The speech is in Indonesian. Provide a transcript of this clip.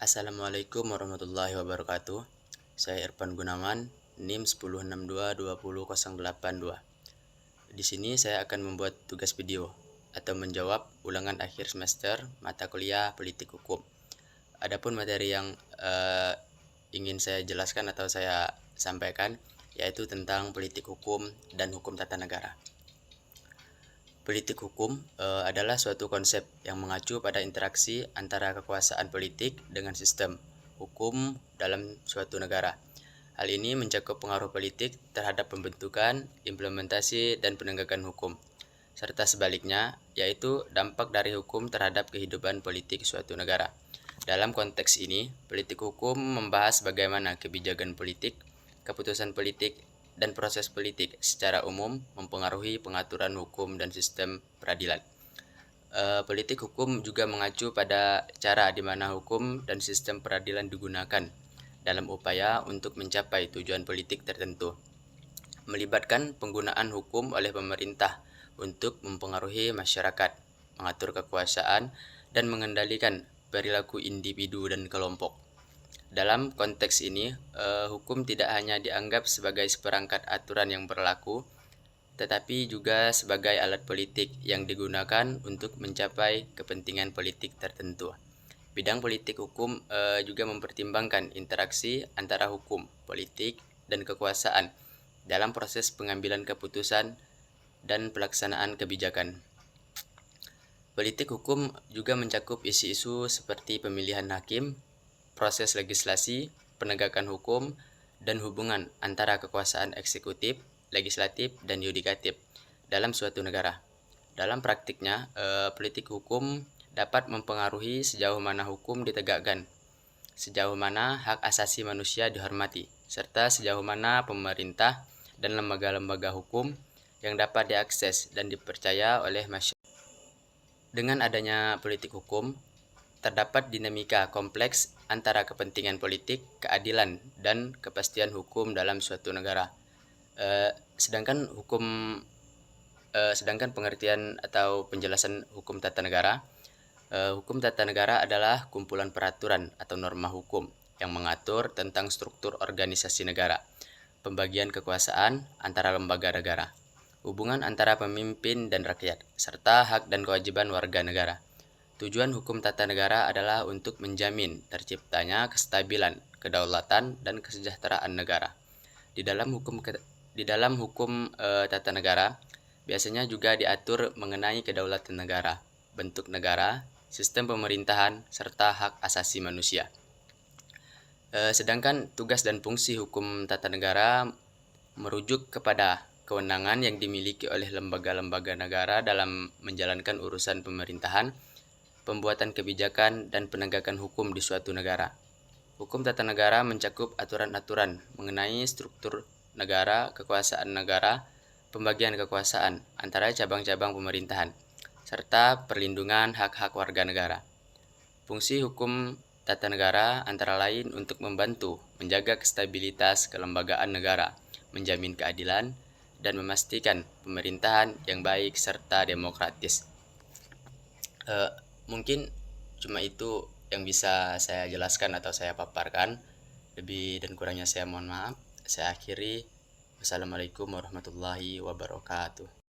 Assalamualaikum warahmatullahi wabarakatuh. Saya Irfan Gunawan, NIM 1062208082. Di sini saya akan membuat tugas video atau menjawab ulangan akhir semester mata kuliah Politik Hukum. Adapun materi yang ingin saya jelaskan atau saya sampaikan yaitu tentang politik hukum dan hukum tata negara. Politik hukum adalah suatu konsep yang mengacu pada interaksi antara kekuasaan politik dengan sistem hukum dalam suatu negara. Hal ini mencakup pengaruh politik terhadap pembentukan, implementasi, dan penegakan hukum, serta sebaliknya, yaitu dampak dari hukum terhadap kehidupan politik suatu negara. Dalam konteks ini, politik hukum membahas bagaimana kebijakan politik, keputusan politik, dan proses politik secara umum mempengaruhi pengaturan hukum dan sistem peradilan. Politik hukum juga mengacu pada cara di mana hukum dan sistem peradilan digunakan dalam upaya untuk mencapai tujuan politik tertentu, melibatkan penggunaan hukum oleh pemerintah untuk mempengaruhi masyarakat, mengatur kekuasaan, dan mengendalikan perilaku individu dan kelompok. Dalam konteks ini, hukum tidak hanya dianggap sebagai seperangkat aturan yang berlaku, tetapi juga sebagai alat politik yang digunakan untuk mencapai kepentingan politik tertentu. Bidang politik hukum juga mempertimbangkan interaksi antara hukum, politik, dan kekuasaan dalam proses pengambilan keputusan dan pelaksanaan kebijakan. Politik hukum juga mencakup isu-isu seperti pemilihan hakim, proses legislasi, penegakan hukum, dan hubungan antara kekuasaan eksekutif, legislatif, dan yudikatif dalam suatu negara. Dalam praktiknya, politik hukum dapat mempengaruhi sejauh mana hukum ditegakkan, sejauh mana hak asasi manusia dihormati, serta sejauh mana pemerintah dan lembaga-lembaga hukum yang dapat diakses dan dipercaya oleh masyarakat. Dengan adanya politik hukum, terdapat dinamika kompleks antara kepentingan politik, keadilan, dan kepastian hukum dalam suatu negara. Sedangkan pengertian atau penjelasan hukum tata negara, hukum tata negara adalah kumpulan peraturan atau norma hukum yang mengatur tentang struktur organisasi negara, pembagian kekuasaan antara lembaga negara, hubungan antara pemimpin dan rakyat, serta hak dan kewajiban warga negara. Tujuan hukum tata negara adalah untuk menjamin terciptanya kestabilan, kedaulatan, dan kesejahteraan negara. Di dalam hukum tata negara, biasanya juga diatur mengenai kedaulatan negara, bentuk negara, sistem pemerintahan, serta hak asasi manusia. Sedangkan tugas dan fungsi hukum tata negara merujuk kepada kewenangan yang dimiliki oleh lembaga-lembaga negara dalam menjalankan urusan pemerintahan, pembuatan kebijakan, dan penegakan hukum di suatu negara. Hukum tata negara mencakup aturan-aturan mengenai struktur negara, kekuasaan negara, pembagian kekuasaan antara cabang-cabang pemerintahan, serta perlindungan hak-hak warga negara. Fungsi hukum tata negara antara lain untuk membantu menjaga stabilitas kelembagaan negara, menjamin keadilan, dan memastikan pemerintahan yang baik serta demokratis. Mungkin cuma itu yang bisa saya jelaskan atau saya paparkan. Lebih dan kurangnya saya mohon maaf. Saya akhiri. Wassalamualaikum warahmatullahi wabarakatuh.